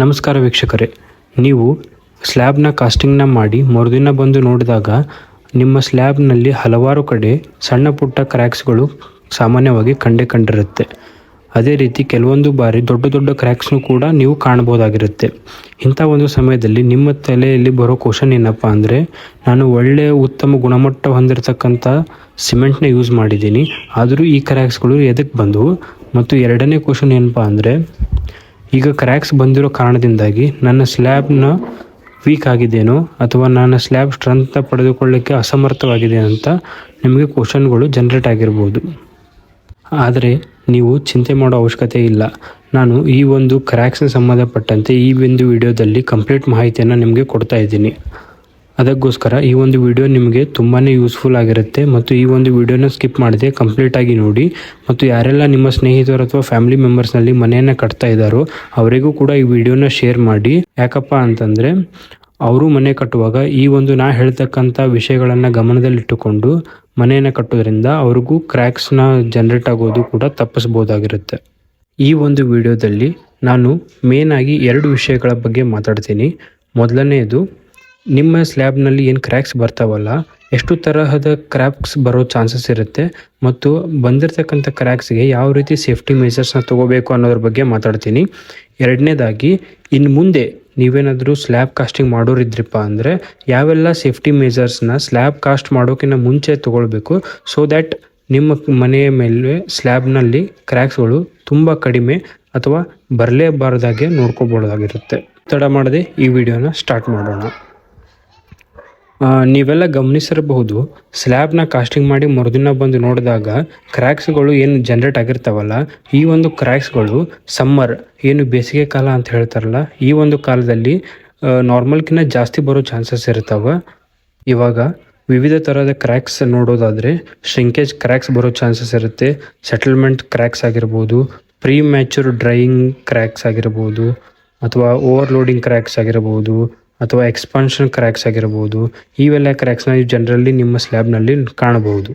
ನಮಸ್ಕಾರ ವೀಕ್ಷಕರೇ, ನೀವು ಸ್ಲ್ಯಾಬ್ನ ಕಾಸ್ಟಿಂಗ್ನ ಮಾಡಿ ಮರುದಿನ ಬಂದು ನೋಡಿದಾಗ ನಿಮ್ಮ ಸ್ಲ್ಯಾಬ್ನಲ್ಲಿ ಹಲವಾರು ಕಡೆ ಸಣ್ಣ ಪುಟ್ಟ ಕ್ರ್ಯಾಕ್ಸ್ಗಳು ಸಾಮಾನ್ಯವಾಗಿ ಕಂಡಿರುತ್ತೆ. ಅದೇ ರೀತಿ ಕೆಲವೊಂದು ಬಾರಿ ದೊಡ್ಡ ದೊಡ್ಡ ಕ್ರ್ಯಾಕ್ಸ್ನು ಕೂಡ ನೀವು ಕಾಣಬಹುದಾಗಿರುತ್ತೆ. ಇಂಥ ಒಂದು ಸಮಯದಲ್ಲಿ ನಿಮ್ಮ ತಲೆಯಲ್ಲಿ ಬರೋ ಕ್ವಶನ್ ಏನಪ್ಪ ಅಂದರೆ, ನಾನು ಒಳ್ಳೆಯ ಉತ್ತಮ ಗುಣಮಟ್ಟ ಹೊಂದಿರತಕ್ಕಂಥ ಸಿಮೆಂಟ್ನ ಯೂಸ್ ಮಾಡಿದ್ದೀನಿ, ಆದರೂ ಈ ಕ್ರ್ಯಾಕ್ಸ್ಗಳು ಎದಕ್ಕೆ ಬಂದವು? ಮತ್ತು ಎರಡನೇ ಕ್ವಶನ್ ಏನಪ್ಪ ಅಂದರೆ, ಈಗ ಕ್ರ್ಯಾಕ್ಸ್ ಬಂದಿರೋ ಕಾರಣದಿಂದಾಗಿ ನನ್ನ ಸ್ಲ್ಯಾಬ್ನ ವೀಕ್ ಆಗಿದೆಯೋ ಅಥವಾ ನನ್ನ ಸ್ಲ್ಯಾಬ್ ಸ್ಟ್ರೆಂತ್ ಪಡೆದುಕೊಳ್ಳಿಕ್ಕೆ ಅಸಮರ್ಥವಾಗಿದೆ ಅಂತ ನಿಮಗೆ ಕ್ವಶನ್ಗಳು ಜನರೇಟ್ ಆಗಿರ್ಬೋದು. ಆದರೆ ನೀವು ಚಿಂತೆ ಮಾಡೋ ಅವಶ್ಯಕತೆ ಇಲ್ಲ. ನಾನು ಈ ಒಂದು ಕ್ರ್ಯಾಕ್ಸ್ನ ಸಂಬಂಧಪಟ್ಟಂತೆ ಈ ಒಂದು ವಿಡಿಯೋದಲ್ಲಿ ಕಂಪ್ಲೀಟ್ ಮಾಹಿತಿಯನ್ನು ನಿಮಗೆ ಕೊಡ್ತಾ ಇದ್ದೀನಿ. ಅದಕ್ಕೋಸ್ಕರ ಈ ಒಂದು ವಿಡಿಯೋ ನಿಮಗೆ ತುಂಬಾ ಯೂಸ್ಫುಲ್ ಆಗಿರುತ್ತೆ ಮತ್ತು ಈ ಒಂದು ವಿಡಿಯೋನ ಸ್ಕಿಪ್ ಮಾಡದೆ ಕಂಪ್ಲೀಟಾಗಿ ನೋಡಿ. ಮತ್ತು ಯಾರೆಲ್ಲ ನಿಮ್ಮ ಸ್ನೇಹಿತರು ಅಥವಾ ಫ್ಯಾಮಿಲಿ ಮೆಂಬರ್ಸ್ನಲ್ಲಿ ಮನೆಯನ್ನು ಕಟ್ತಾ ಇದ್ದಾರೋ ಅವರಿಗೂ ಕೂಡ ಈ ವಿಡಿಯೋನ ಶೇರ್ ಮಾಡಿ. ಯಾಕಪ್ಪ ಅಂತಂದರೆ ಅವರು ಮನೆ ಕಟ್ಟುವಾಗ ಈ ಒಂದು ನಾ ಹೇಳ್ತಕ್ಕಂಥ ವಿಷಯಗಳನ್ನು ಗಮನದಲ್ಲಿಟ್ಟುಕೊಂಡು ಮನೆಯನ್ನು ಕಟ್ಟೋದ್ರಿಂದ ಅವ್ರಿಗೂ ಕ್ರ್ಯಾಕ್ಸ್ನ ಜನರೇಟ್ ಆಗೋದು ಕೂಡ ತಪ್ಪಿಸ್ಬೋದಾಗಿರುತ್ತೆ. ಈ ಒಂದು ವಿಡಿಯೋದಲ್ಲಿ ನಾನು ಮೇನಾಗಿ 2 ವಿಷಯಗಳ ಬಗ್ಗೆ ಮಾತಾಡ್ತೀನಿ. ಮೊದಲನೆಯದು, ನಿಮ್ಮ ಸ್ಲ್ಯಾಬ್ನಲ್ಲಿ ಏನು ಕ್ರ್ಯಾಕ್ಸ್ ಬರ್ತಾವಲ್ಲ, ಎಷ್ಟು ತರಹದ ಕ್ರ್ಯಾಕ್ಸ್ ಬರೋ ಚಾನ್ಸಸ್ ಇರುತ್ತೆ ಮತ್ತು ಬಂದಿರತಕ್ಕಂಥ ಕ್ರ್ಯಾಕ್ಸ್ಗೆ ಯಾವ ರೀತಿ ಸೇಫ್ಟಿ ಮೆಜರ್ಸ್ನ ತೊಗೋಬೇಕು ಅನ್ನೋದ್ರ ಬಗ್ಗೆ ಮಾತಾಡ್ತೀನಿ. ಎರಡನೇದಾಗಿ, ಇನ್ನು ಮುಂದೆ ನೀವೇನಾದರೂ ಸ್ಲ್ಯಾಬ್ ಕಾಸ್ಟಿಂಗ್ ಮಾಡೋರಿದ್ರಪ್ಪ ಅಂದರೆ ಯಾವೆಲ್ಲ ಸೇಫ್ಟಿ ಮೆಜರ್ಸ್ನ ಸ್ಲ್ಯಾಬ್ ಕಾಸ್ಟ್ ಮಾಡೋಕ್ಕಿಂತ ಮುಂಚೆ ತೊಗೊಳ್ಬೇಕು, ಸೊ ದ್ಯಾಟ್ ನಿಮ್ಮ ಮನೆಯ ಮೇಲೆ ಸ್ಲ್ಯಾಬ್ನಲ್ಲಿ ಕ್ರ್ಯಾಕ್ಸ್ಗಳು ತುಂಬ ಕಡಿಮೆ ಅಥವಾ ಬರಲೇಬಾರ್ದಾಗೆ ನೋಡ್ಕೋಬೋದಾಗಿರುತ್ತೆ. ತಡ ಮಾಡದೆ ಈ ವಿಡಿಯೋನ ಸ್ಟಾರ್ಟ್ ಮಾಡೋಣ. ನೀವೆಲ್ಲ ಗಮನಿಸಿರಬಹುದು, ಸ್ಲ್ಯಾಬ್ನ ಕಾಸ್ಟಿಂಗ್ ಮಾಡಿ ಮರುದಿನ ಬಂದು ನೋಡಿದಾಗ ಕ್ರ್ಯಾಕ್ಸ್ಗಳು ಏನು ಜನರೇಟ್ ಆಗಿರ್ತಾವಲ್ಲ, ಈ ಒಂದು ಕ್ರ್ಯಾಕ್ಸ್ಗಳು ಸಮ್ಮರ್ ಏನು ಬೇಸಿಗೆ ಕಾಲ ಅಂತ ಹೇಳ್ತಾರಲ್ಲ, ಈ ಒಂದು ಕಾಲದಲ್ಲಿ ನಾರ್ಮಲ್ಕಿಂತ ಜಾಸ್ತಿ ಬರೋ ಚಾನ್ಸಸ್ ಇರ್ತಾವೆ. ಇವಾಗ ವಿವಿಧ ಥರದ ಕ್ರ್ಯಾಕ್ಸ್ ನೋಡೋದಾದರೆ ಶ್ರಿಂಕೇಜ್ ಕ್ರ್ಯಾಕ್ಸ್ ಬರೋ ಚಾನ್ಸಸ್ ಇರುತ್ತೆ, ಸೆಟಲ್ಮೆಂಟ್ ಕ್ರ್ಯಾಕ್ಸ್ ಆಗಿರ್ಬೋದು, ಪ್ರೀ ಮ್ಯಾಚೂರ್ ಡ್ರೈಯಿಂಗ್ ಕ್ರ್ಯಾಕ್ಸ್ ಆಗಿರ್ಬೋದು, ಅಥವಾ ಓವರ್ಲೋಡಿಂಗ್ ಕ್ರ್ಯಾಕ್ಸ್ ಆಗಿರ್ಬೋದು, ಅಥವಾ ಎಕ್ಸ್ಪಾನ್ಷನ್ ಕ್ರ್ಯಾಕ್ಸ್ ಆಗಿರ್ಬೋದು. ಇವೆಲ್ಲ ಕ್ರ್ಯಾಕ್ಸ್ನ ನೀವು ಜನರಲಿ ನಿಮ್ಮ ಸ್ಲ್ಯಾಬ್ನಲ್ಲಿ ಕಾಣಬಹುದು.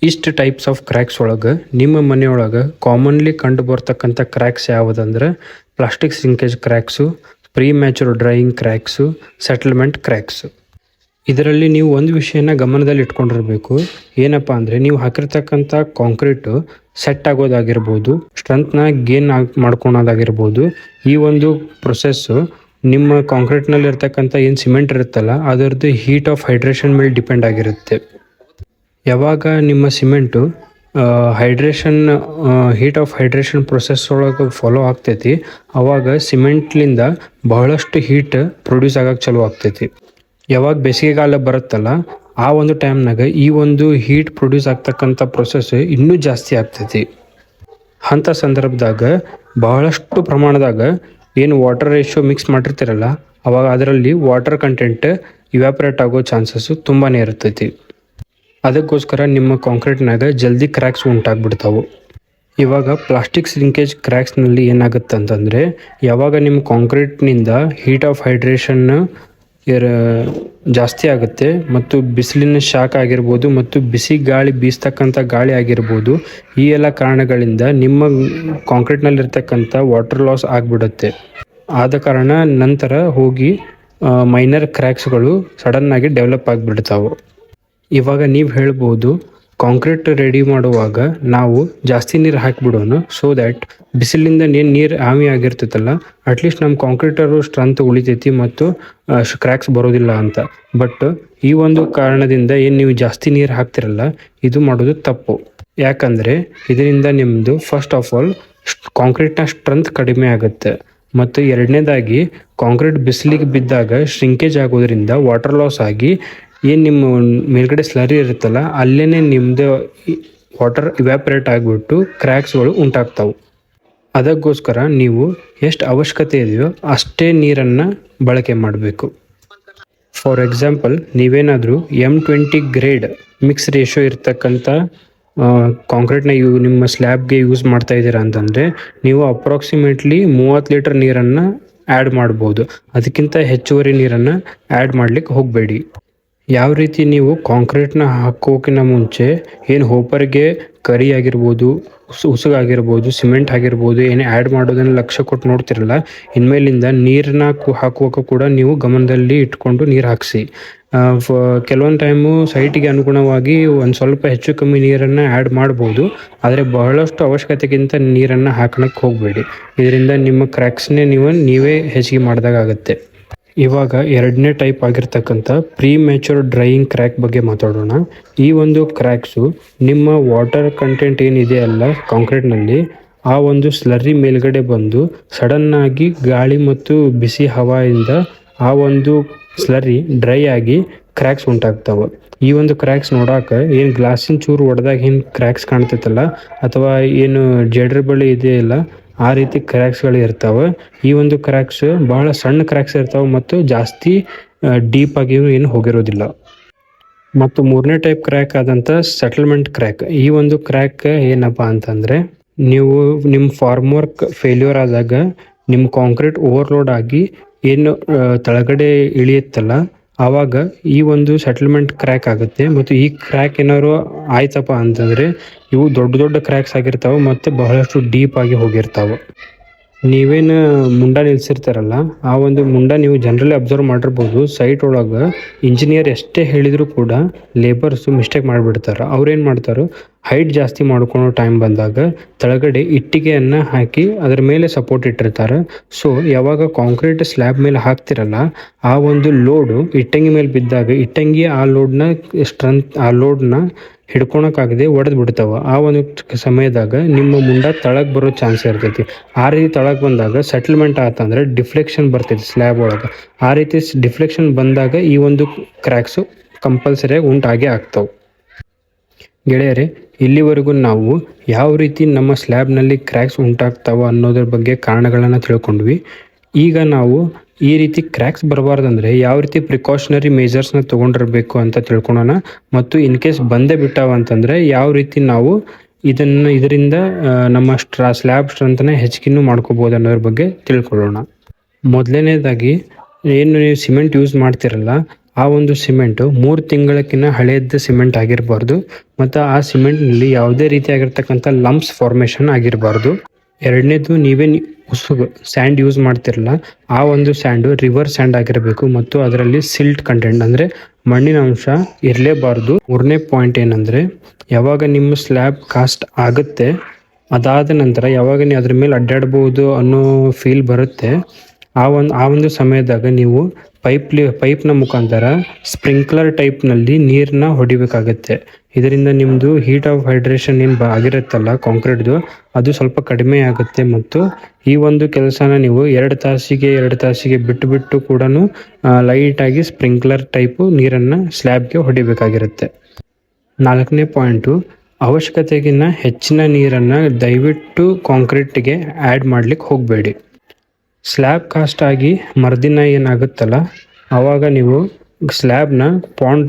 ಇಷ್ಟು ಟೈಪ್ಸ್ ಆಫ್ ಕ್ರ್ಯಾಕ್ಸ್ ಒಳಗೆ ನಿಮ್ಮ ಮನೆಯೊಳಗೆ ಕಾಮನ್ಲಿ ಕಂಡು ಬರ್ತಕ್ಕಂಥ ಕ್ರ್ಯಾಕ್ಸ್ ಯಾವುದಂದ್ರೆ plastic shrinkage cracks, premature drying cracks, settlement cracks. ಇದರಲ್ಲಿ ನೀವು ಒಂದು ವಿಷಯನ ಗಮನದಲ್ಲಿ ಇಟ್ಕೊಂಡಿರಬೇಕು. ಏನಪ್ಪ ಅಂದರೆ, ನೀವು ಹಾಕಿರ್ತಕ್ಕಂಥ ಕಾಂಕ್ರೀಟು ಸೆಟ್ ಆಗೋದಾಗಿರ್ಬೋದು, ಸ್ಟ್ರೆಂತ್ನ ಗೇನ್ ಮಾಡ್ಕೊಳೋದಾಗಿರ್ಬೋದು. ಈ ಒಂದು ಪ್ರೊಸೆಸ್ಸು ನಿಮ್ಮ ಕಾಂಕ್ರೀಟ್ನಲ್ಲಿ ಇರ್ತಕ್ಕಂಥ ಏನು ಸಿಮೆಂಟ್ ಇರುತ್ತಲ್ಲ ಅದರದ್ದು ಹೀಟ್ ಆಫ್ ಹೈಡ್ರೇಷನ್ ಮೇಲೆ ಡಿಪೆಂಡ್ ಆಗಿರುತ್ತೆ. ಯಾವಾಗ ನಿಮ್ಮ cement heat of hydration process ಒಳಗೆ ಫಾಲೋ ಆಗ್ತೈತಿ, ಆವಾಗ ಸಿಮೆಂಟ್ಲಿಂದ ಬಹಳಷ್ಟು ಹೀಟ್ ಪ್ರೊಡ್ಯೂಸ್ ಆಗಕ್ಕೆ ಚಾಲೂ ಆಗ್ತೈತಿ. ಯಾವಾಗ ಬೇಸಿಗೆಗಾಲ ಬರುತ್ತಲ್ಲ ಆ ಒಂದು ಟೈಮ್ನಾಗ ಈ ಒಂದು ಹೀಟ್ ಪ್ರೊಡ್ಯೂಸ್ ಆಗ್ತಕ್ಕಂಥ ಪ್ರೊಸೆಸ್ ಇನ್ನೂ ಜಾಸ್ತಿ ಆಗ್ತೈತಿ. ಅಂಥ ಸಂದರ್ಭದಾಗ ಬಹಳಷ್ಟು ಪ್ರಮಾಣದಾಗ ಏನು ವಾಟರ್ ರೇಷಿಯೋ ಮಿಕ್ಸ್ ಮಾಡಿರ್ತೀರಲ್ಲ, ಅವಾಗ ಅದರಲ್ಲಿ ವಾಟರ್ ಕಂಟೆಂಟ್ ಇವ್ಯಾಪ್ರೇಟ್ ಆಗೋ ಚಾನ್ಸಸ್ಸು ತುಂಬಾ ಇರ್ತೈತಿ. ಅದಕ್ಕೋಸ್ಕರ ನಿಮ್ಮ ಕಾಂಕ್ರೀಟ್ನಾಗ ಜಲ್ದಿ ಕ್ರ್ಯಾಕ್ಸ್ ಉಂಟಾಗ್ಬಿಡ್ತಾವೆ. ಇವಾಗ ಪ್ಲಾಸ್ಟಿಕ್ ಶ್ರಿಂಕೇಜ್ ಕ್ರ್ಯಾಕ್ಸ್ನಲ್ಲಿ ಏನಾಗುತ್ತೆ ಅಂತಂದರೆ, ಯಾವಾಗ ನಿಮ್ಮ ಕಾಂಕ್ರೀಟ್ನಿಂದ ಹೀಟ್ ಆಫ್ ಹೈಡ್ರೇಷನ್ ಜಾಸ್ತಿ ಆಗುತ್ತೆ ಮತ್ತು ಬಿಸಿಲಿನ ಶಾಖ ಆಗಿರ್ಬೋದು ಮತ್ತು ಬಿಸಿ ಗಾಳಿ ಬೀಸ್ತಕ್ಕಂಥ ಗಾಳಿ ಆಗಿರ್ಬೋದು, ಈ ಎಲ್ಲ ಕಾರಣಗಳಿಂದ ನಿಮ್ಮ ಕಾಂಕ್ರೀಟ್ನಲ್ಲಿರ್ತಕ್ಕಂಥ ವಾಟರ್ ಲಾಸ್ ಆಗಿಬಿಡುತ್ತೆ. ಆದ ಕಾರಣ ನಂತರ ಹೋಗಿ ಮೈನರ್ ಕ್ರ್ಯಾಕ್ಸ್ಗಳು ಸಡನ್ನಾಗಿ ಡೆವಲಪ್ ಆಗಿಬಿಡ್ತಾವೆ. ಇವಾಗ ನೀವು ಹೇಳ್ಬೋದು, ಕಾಂಕ್ರೀಟ್ ರೆಡಿ ಮಾಡುವಾಗ ನಾವು ಜಾಸ್ತಿ ನೀರು ಹಾಕಿಬಿಡೋಣ, ಸೊ ದ್ಯಾಟ್ ಬಿಸಿಲಿಂದ ಏನು ನೀರು ಆವಿ ಆಗಿರ್ತೈತಲ್ಲ ಅಟ್ಲೀಸ್ಟ್ ನಮ್ಮ ಕಾಂಕ್ರೀಟರು ಸ್ಟ್ರೆಂತ್ ಉಳಿತೈತಿ ಮತ್ತು ಕ್ರ್ಯಾಕ್ಸ್ ಬರೋದಿಲ್ಲ ಅಂತ. ಬಟ್ ಈ ಒಂದು ಕಾರಣದಿಂದ ಏನು ನೀವು ಜಾಸ್ತಿ ನೀರು ಹಾಕ್ತಿರಲ್ಲ, ಇದು ಮಾಡೋದು ತಪ್ಪು. ಯಾಕಂದರೆ ಇದರಿಂದ ನಿಮ್ಮದು ಫಸ್ಟ್ ಆಫ್ ಆಲ್ ಕಾಂಕ್ರೀಟ್ನ ಸ್ಟ್ರೆಂತ್ ಕಡಿಮೆ ಆಗುತ್ತೆ ಮತ್ತು ಎರಡನೇದಾಗಿ ಕಾಂಕ್ರೀಟ್ ಬಿಸಿಲಿಗೆ ಬಿದ್ದಾಗ ಶ್ರಿಂಕೇಜ್ ಆಗೋದ್ರಿಂದ ವಾಟರ್ ಲಾಸ್ ಆಗಿ ಏನು ನಿಮ್ಮ ಮೇಲ್ಗಡೆ ಸ್ಲರಿ ಇರುತ್ತಲ್ಲ ಅಲ್ಲೇ ನಿಮ್ಮದು ವಾಟರ್ ಇವ್ಯಾಪ್ರೇಟ್ ಆಗಿಬಿಟ್ಟು ಕ್ರ್ಯಾಕ್ಸ್ಗಳು ಉಂಟಾಗ್ತಾವೆ. ಅದಕ್ಕೋಸ್ಕರ ನೀವು ಎಷ್ಟು ಅವಶ್ಯಕತೆ ಇದೆಯೋ ಅಷ್ಟೇ ನೀರನ್ನು ಬಳಕೆ ಮಾಡಬೇಕು. ಫಾರ್ ಎಕ್ಸಾಂಪಲ್, ನೀವೇನಾದರೂ M20 ಗ್ರೇಡ್ ಮಿಕ್ಸ್ ರೇಷಿಯೋ ಇರ್ತಕ್ಕಂಥ ಕಾಂಕ್ರೀಟ್ನ ನಿಮ್ಮ ಸ್ಲ್ಯಾಬ್ಗೆ ಯೂಸ್ ಮಾಡ್ತಾ ಇದ್ದೀರಾ ಅಂತಂದರೆ ನೀವು ಅಪ್ರಾಕ್ಸಿಮೇಟ್ಲಿ 30 ಲೀಟರ್ ನೀರನ್ನು ಆ್ಯಡ್ ಮಾಡ್ಬೋದು. ಅದಕ್ಕಿಂತ ಹೆಚ್ಚುವರಿ ನೀರನ್ನು ಆ್ಯಡ್ ಮಾಡಲಿಕ್ಕೆ ಹೋಗಬೇಡಿ. ಯಾವ ರೀತಿ ನೀವು ಕಾಂಕ್ರೀಟ್ನ ಹಾಕೋಕಿನ ಮುಂಚೆ ಏನು ಹೋಪರ್ಗೆ ಕರಿ ಆಗಿರ್ಬೋದು, ಉಸುಗಾಗಿರ್ಬೋದು, ಸಿಮೆಂಟ್ ಆಗಿರ್ಬೋದು ಏನು ಆ್ಯಡ್ ಮಾಡೋದನ್ನು ಲಕ್ಷ್ಯ ಕೊಟ್ಟು ನೋಡ್ತಿರಲ್ಲ, ಇನ್ಮೇಲಿಂದ ನೀರನ್ನ ಹಾಕುವಾಗ ಕೂಡ ನೀವು ಗಮನದಲ್ಲಿ ಇಟ್ಕೊಂಡು ನೀರು ಹಾಕಿಸಿ. ಕೆಲವೊಂದು ಟೈಮು ಸೈಟಿಗೆ ಅನುಗುಣವಾಗಿ ಒಂದು ಸ್ವಲ್ಪ ಹೆಚ್ಚು ಕಮ್ಮಿ ನೀರನ್ನು ಆ್ಯಡ್ ಮಾಡ್ಬೋದು, ಆದರೆ ಬಹಳಷ್ಟು ಅವಶ್ಯಕತೆಗಿಂತ ನೀರನ್ನು ಹಾಕೋಕ್ಕೆ ಹೋಗಬೇಡಿ. ಇದರಿಂದ ನಿಮ್ಮ ಕ್ರ್ಯಾಕ್ಸ್ನೇ ನೀವೇ ಹೆಚ್ಚಿಗೆ ಮಾಡಿದಾಗುತ್ತೆ. ಇವಾಗ ಎರಡನೇ ಟೈಪ್ ಆಗಿರ್ತಕ್ಕಂಥ ಪ್ರೀ ಮ್ಯಾಚೂರ್ ಡ್ರೈಯಿಂಗ್ ಕ್ರ್ಯಾಕ್ ಬಗ್ಗೆ ಮಾತಾಡೋಣ. ಈ ಒಂದು ಕ್ರ್ಯಾಕ್ಸು ನಿಮ್ಮ ವಾಟರ್ ಕಂಟೆಂಟ್ ಏನಿದೆ ಅಲ್ಲ ಕಾಂಕ್ರೀಟ್ನಲ್ಲಿ, ಆ ಒಂದು ಸ್ಲರ್ರಿ ಮೇಲ್ಗಡೆ ಬಂದು ಸಡನ್ನಾಗಿ ಗಾಳಿ ಮತ್ತು ಬಿಸಿ ಹವಾಯಿಂದ ಆ ಒಂದು ಸ್ಲರ್ರಿ ಡ್ರೈ ಆಗಿ ಕ್ರ್ಯಾಕ್ಸ್ ಉಂಟಾಗ್ತವೆ. ಈ ಒಂದು ಕ್ರ್ಯಾಕ್ಸ್ ನೋಡೋಕೆ ಏನು ಗ್ಲಾಸಿನ ಚೂರು ಹೊಡೆದಾಗ ಏನು ಕ್ರ್ಯಾಕ್ಸ್ ಕಾಣ್ತೈತಲ್ಲ, ಅಥವಾ ಏನು ಜಡ್ರ ಬಳಿ ಇದೆಯಲ್ಲ, ಆ ರೀತಿ ಕ್ರ್ಯಾಕ್ಸ್ಗಳು ಇರ್ತಾವೆ. ಈ ಒಂದು ಕ್ರ್ಯಾಕ್ಸ್ ಭಾಳ ಸಣ್ಣ ಕ್ರ್ಯಾಕ್ಸ್ ಇರ್ತಾವೆ ಮತ್ತು ಜಾಸ್ತಿ ಡೀಪ್ ಆಗಿ ಏನು ಹೋಗಿರೋದಿಲ್ಲ. ಮತ್ತು ಮೂರನೇ ಟೈಪ್ ಕ್ರ್ಯಾಕ್ ಆದಂಥ ಸೆಟಲ್ಮೆಂಟ್ ಕ್ರ್ಯಾಕ್. ಈ ಒಂದು ಕ್ರ್ಯಾಕ್ ಏನಪ್ಪ ಅಂತಂದರೆ, ನೀವು ನಿಮ್ಮ ಫಾರ್ಮ್ ವರ್ಕ್ ಫೇಲ್ಯೂರ್ ಆದಾಗ ನಿಮ್ಮ ಕಾಂಕ್ರೀಟ್ ಓವರ್ಲೋಡ್ ಆಗಿ ಏನು ತಳಗಡೆ ಇಳಿಯುತ್ತಲ್ಲ, ಆವಾಗ ಈ ಒಂದು ಸೆಟಲ್ಮೆಂಟ್ ಕ್ರ್ಯಾಕ್ ಆಗುತ್ತೆ. ಮತ್ತು ಈ ಕ್ರ್ಯಾಕ್ ಏನಾದ್ರು ಆಯ್ತಪ್ಪ ಅಂತಂದರೆ ಇವು ದೊಡ್ಡ ದೊಡ್ಡ ಕ್ರ್ಯಾಕ್ಸ್ ಆಗಿರ್ತಾವೆ ಮತ್ತು ಬಹಳಷ್ಟು ಡೀಪ್ ಆಗಿ ಹೋಗಿರ್ತಾವೆ. ನೀವೇನು ಮುಂಡ ನಿಲ್ಸಿರ್ತಾರಲ್ಲ, ಆ ಒಂದು ಮುಂಡ ನೀವು ಜನರಲಿ ಅಬ್ಸರ್ವ್ ಮಾಡಿರ್ಬೋದು, ಸೈಟ್ ಒಳಗೆ ಇಂಜಿನಿಯರ್ ಎಷ್ಟೇ ಹೇಳಿದರೂ ಕೂಡ ಲೇಬರ್ಸು ಮಿಸ್ಟೇಕ್ ಮಾಡಿಬಿಡ್ತಾರೆ. ಅವ್ರೇನು ಮಾಡ್ತಾರೆ, ಹೈಟ್ ಜಾಸ್ತಿ ಮಾಡ್ಕೊಳೋ ಟೈಮ್ ಬಂದಾಗ ತಳಗಡೆ ಇಟ್ಟಿಗೆಯನ್ನು ಹಾಕಿ ಅದರ ಮೇಲೆ ಸಪೋರ್ಟ್ ಇಟ್ಟಿರ್ತಾರೆ. ಸೊ ಯಾವಾಗ ಕಾಂಕ್ರೀಟ್ ಸ್ಲ್ಯಾಬ್ ಮೇಲೆ ಹಾಕ್ತಿರಲ್ಲ, ಆ ಒಂದು ಲೋಡು ಇಟ್ಟಂಗಿ ಮೇಲೆ ಬಿದ್ದಾಗ ಇಟ್ಟಂಗಿ ಆ ಲೋಡ್ನ ಹಿಡ್ಕೊಳಕ್ಕಾಗದೆ ಒಡೆದು ಬಿಡ್ತಾವೆ. ಆ ಒಂದು ಸಮಯದಾಗ ನಿಮ್ಮ ಮುಂಡ ತಳಗೆ ಬರೋ ಚಾನ್ಸ್ ಇರ್ತೈತಿ. ಆ ರೀತಿ ತಳಗೆ ಬಂದಾಗ ಸೆಟಲ್ಮೆಂಟ್ ಆತಂದ್ರೆ ಡಿಫ್ಲೆಕ್ಷನ್ ಬರ್ತೈತಿ ಸ್ಲ್ಯಾಬ್ ಒಳಗೆ. ಆ ರೀತಿ ಡಿಫ್ಲೆಕ್ಷನ್ ಬಂದಾಗ ಈ ಒಂದು ಕ್ರ್ಯಾಕ್ಸು ಕಂಪಲ್ಸರಿಯಾಗಿ ಉಂಟಾಗೇ ಆಗ್ತಾವೆ. ಗೆಳೆಯರೇ, ಇಲ್ಲಿವರೆಗೂ ನಾವು ಯಾವ ರೀತಿ ನಮ್ಮ ಸ್ಲ್ಯಾಬ್ನಲ್ಲಿ ಕ್ರ್ಯಾಕ್ಸ್ ಉಂಟಾಗ್ತಾವೆ ಅನ್ನೋದ್ರ ಬಗ್ಗೆ ಕಾರಣಗಳನ್ನು ತಿಳ್ಕೊಂಡ್ವಿ. ಈಗ ನಾವು ಈ ರೀತಿ ಕ್ರ್ಯಾಕ್ಸ್ ಬರಬಾರ್ದಂದ್ರೆ ಯಾವ ರೀತಿ ಪ್ರಿಕಾಷನರಿ ಮೆಜರ್ಸ್ನ ತೊಗೊಂಡಿರಬೇಕು ಅಂತ ತಿಳ್ಕೊಳೋಣ. ಮತ್ತು ಇನ್ ಕೇಸ್ ಬಂದೇ ಬಿಟ್ಟಾವ ಅಂತಂದರೆ ಯಾವ ರೀತಿ ನಾವು ಇದರಿಂದ ನಮ್ಮ ಸ್ಲ್ಯಾಬ್ ಸ್ಟ್ರೆಂತ್ನ ಹೆಚ್ಚಿಗೆನೂ ಮಾಡ್ಕೋಬೋದು ಅನ್ನೋದ್ರ ಬಗ್ಗೆ ತಿಳ್ಕೊಳ್ಳೋಣ. ಮೊದಲನೇದಾಗಿ ಏನು ನೀವು ಸಿಮೆಂಟ್ ಯೂಸ್ ಮಾಡ್ತಿರಲ್ಲ, ಆ ಒಂದು ಸಿಮೆಂಟು 3 ತಿಂಗಳಕ್ಕಿಂತ ಹಳೆಯದ ಸಿಮೆಂಟ್ ಆಗಿರಬಾರ್ದು ಮತ್ತು ಆ ಸಿಮೆಂಟ್ನಲ್ಲಿ ಯಾವುದೇ ರೀತಿಯಾಗಿರ್ತಕ್ಕಂಥ ಲಂಪ್ಸ್ ಫಾರ್ಮೇಷನ್ ಆಗಿರಬಾರ್ದು. ಎರಡನೇದು, ನೀವೇನು ಉಸುಗು ಸ್ಯಾಂಡ್ ಯೂಸ್ ಮಾಡ್ತಿರಲ್ಲ, ಆ ಒಂದು ಸ್ಯಾಂಡು ರಿವರ್ ಸ್ಯಾಂಡ್ ಆಗಿರಬೇಕು ಮತ್ತು ಅದರಲ್ಲಿ ಸಿಲ್ಟ್ ಕಂಟೆಂಟ್ ಅಂದರೆ ಮಣ್ಣಿನ ಅಂಶ ಇರಲೇಬಾರ್ದು. ಮೂರನೇ ಪಾಯಿಂಟ್ ಏನಂದರೆ, ಯಾವಾಗ ನಿಮ್ಮ ಸ್ಲ್ಯಾಬ್ ಕಾಸ್ಟ್ ಆಗುತ್ತೆ, ಅದಾದ ನಂತರ ಯಾವಾಗ ನೀವು ಅದ್ರ ಮೇಲೆ ಅಡ್ಡಾಡ್ಬೋದು ಅನ್ನೋ ಫೀಲ್ ಬರುತ್ತೆ, ಆ ಒಂದು ಸಮಯದಾಗ ನೀವು ಪೈಪ್ನ ಮುಖಾಂತರ ಸ್ಪ್ರಿಂಕ್ಲರ್ ಟೈಪ್ನಲ್ಲಿ ನೀರನ್ನ ಹೊಡಿಬೇಕಾಗತ್ತೆ. ಇದರಿಂದ ನಿಮ್ಮದು ಹೀಟ್ ಆಫ್ ಹೈಡ್ರೇಷನ್ ಏನು ಆಗಿರುತ್ತಲ್ಲ ಕಾಂಕ್ರೀಟ್ದು, ಅದು ಸ್ವಲ್ಪ ಕಡಿಮೆ ಆಗುತ್ತೆ. ಮತ್ತು ಈ ಒಂದು ಕೆಲಸನ ನೀವು 2 ತಾಸಿಗೆ ಬಿಟ್ಟು ಕೂಡ ಲೈಟಾಗಿ ಸ್ಪ್ರಿಂಕ್ಲರ್ ಟೈಪು ನೀರನ್ನು ಸ್ಲ್ಯಾಬ್ಗೆ ಹೊಡಿಬೇಕಾಗಿರುತ್ತೆ. 4ನೇ ಪಾಯಿಂಟು, ಅವಶ್ಯಕತೆಗಿನ್ನ ಹೆಚ್ಚಿನ ನೀರನ್ನು ದಯವಿಟ್ಟು ಕಾಂಕ್ರೀಟ್ಗೆ ಆ್ಯಡ್ ಮಾಡಲಿಕ್ಕೆ ಹೋಗಬೇಡಿ. ಸ್ಲ್ಯಾಬ್ ಕಾಸ್ಟ್ ಆಗಿ ಮರುದಿನ ಏನಾಗುತ್ತಲ್ಲ, ಆವಾಗ ನೀವು ಸ್ಲ್ಯಾಬ್ನ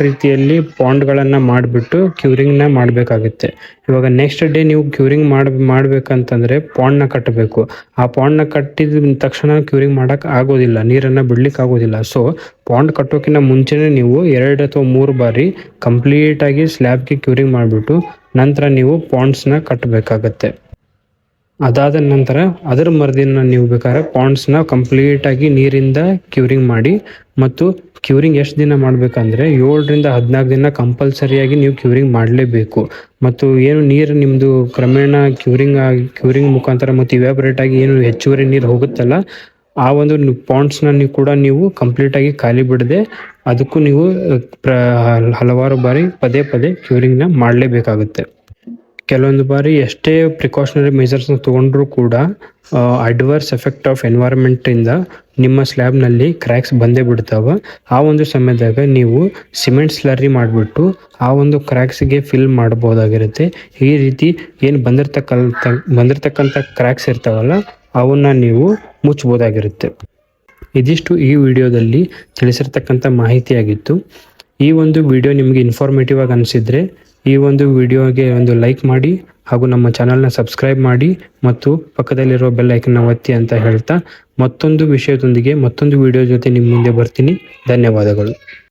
ರೀತಿಯಲ್ಲಿ ಪಾಂಡ್ಗಳನ್ನು ಮಾಡಿಬಿಟ್ಟು ಕ್ಯೂರಿಂಗ್ನ ಮಾಡಬೇಕಾಗುತ್ತೆ. ಇವಾಗ ನೆಕ್ಸ್ಟ್ ಡೇ ನೀವು ಕ್ಯೂರಿಂಗ್ ಮಾಡಬೇಕಂತಂದರೆ ಪಾಂಡ್ನ ಕಟ್ಟಬೇಕು. ಆ ಪಾಂಡ್ನ ಕಟ್ಟಿದ ತಕ್ಷಣ ಕ್ಯೂರಿಂಗ್ ಮಾಡೋಕ್ಕೆ ಆಗೋದಿಲ್ಲ, ನೀರನ್ನು ಬಿಡ್ಲಿಕ್ಕೆ ಆಗೋದಿಲ್ಲ. ಸೊ ಪಾಂಡ್ ಕಟ್ಟೋಕ್ಕಿಂತ ಮುಂಚೆನೇ ನೀವು 2 ಅಥವಾ 3 ಬಾರಿ ಕಂಪ್ಲೀಟಾಗಿ ಸ್ಲ್ಯಾಬ್ಗೆ ಕ್ಯೂರಿಂಗ್ ಮಾಡಿಬಿಟ್ಟು ನಂತರ ನೀವು ಪಾಂಡ್ಸ್ನ ಕಟ್ಟಬೇಕಾಗತ್ತೆ. ಅದಾದ ನಂತರ ಅದರ ಮರುದಿನ ನೀವು ಬೇಕಾದ್ರೆ ಪಾಂಡ್ಸ್ನ ಕಂಪ್ಲೀಟಾಗಿ ನೀರಿಂದ ಕ್ಯೂರಿಂಗ್ ಮಾಡಿ. ಮತ್ತು ಕ್ಯೂರಿಂಗ್ ಎಷ್ಟು ದಿನ ಮಾಡಬೇಕಂದ್ರೆ 7 ರಿಂದ 14 ದಿನ ಕಂಪಲ್ಸರಿಯಾಗಿ ನೀವು ಕ್ಯೂರಿಂಗ್ ಮಾಡಲೇಬೇಕು. ಮತ್ತು ಏನು ನೀರು ನಿಮ್ಮದು ಕ್ರಮೇಣ ಕ್ಯೂರಿಂಗ್ ಮುಖಾಂತರ ಮತ್ತು ಇವ್ಯಾಪರೇಟ್ ಆಗಿ ಏನು ಹೆಚ್ಚುವರಿ ನೀರು ಹೋಗುತ್ತಲ್ಲ, ಆ ಒಂದು ಪಾಂಡ್ಸ್ನ ನೀವು ಕಂಪ್ಲೀಟಾಗಿ ಖಾಲಿ ಬಿಡದೆ ಅದಕ್ಕೂ ನೀವು ಹಲವಾರು ಬಾರಿ ಪದೇ ಕ್ಯೂರಿಂಗ್ನ ಮಾಡಲೇಬೇಕಾಗುತ್ತೆ. ಕೆಲವೊಂದು ಬಾರಿ ಎಷ್ಟೇ ಪ್ರಿಕಾಷನರಿ ಮೆಜರ್ಸ್ನ ತೊಗೊಂಡ್ರೂ ಕೂಡ ಅಡ್ವರ್ಸ್ ಎಫೆಕ್ಟ್ ಆಫ್ ಎನ್ವೈರನ್ಮೆಂಟಿಂದ ನಿಮ್ಮ ಸ್ಲ್ಯಾಬ್ನಲ್ಲಿ ಕ್ರ್ಯಾಕ್ಸ್ ಬಂದೇ ಬಿಡ್ತಾವೆ. ಆ ಒಂದು ಸಮಯದಾಗ ನೀವು ಸಿಮೆಂಟ್ ಸ್ಲರ್ರಿ ಮಾಡಿಬಿಟ್ಟು ಆ ಒಂದು ಕ್ರ್ಯಾಕ್ಸ್ಗೆ ಫಿಲ್ ಮಾಡ್ಬೋದಾಗಿರುತ್ತೆ. ಈ ರೀತಿ ಏನು ಬಂದಿರತಕ್ಕಂಥ ಕ್ರ್ಯಾಕ್ಸ್ ಇರ್ತಾವಲ್ಲ, ಅವನ್ನ ನೀವು ಮುಚ್ಬೋದಾಗಿರುತ್ತೆ. ಇದಿಷ್ಟು ಈ ವಿಡಿಯೋದಲ್ಲಿ ತಿಳಿಸಿರ್ತಕ್ಕಂಥ ಮಾಹಿತಿಯಾಗಿತ್ತು. ಈ ಒಂದು ವಿಡಿಯೋ ನಿಮಗೆ ಇನ್ಫಾರ್ಮೇಟಿವ್ ಆಗಿ ಅನಿಸಿದರೆ ಈ ಒಂದು ವಿಡಿಯೋಗೆ ಒಂದು ಲೈಕ್ ಮಾಡಿ ಹಾಗೂ ನಮ್ಮ ಚಾನಲ್ನ ಸಬ್ಸ್ಕ್ರೈಬ್ ಮಾಡಿ ಮತ್ತು ಪಕ್ಕದಲ್ಲಿರೋ ಬೆಲ್ ಐಕನ್ನ ಒತ್ತಿ ಅಂತ ಹೇಳ್ತಾ ಮತ್ತೊಂದು ವಿಷಯದೊಂದಿಗೆ ಮತ್ತೊಂದು ವಿಡಿಯೋ ಜೊತೆ ನಿಮ್ಮ ಮುಂದೆ ಬರ್ತೀನಿ. ಧನ್ಯವಾದಗಳು.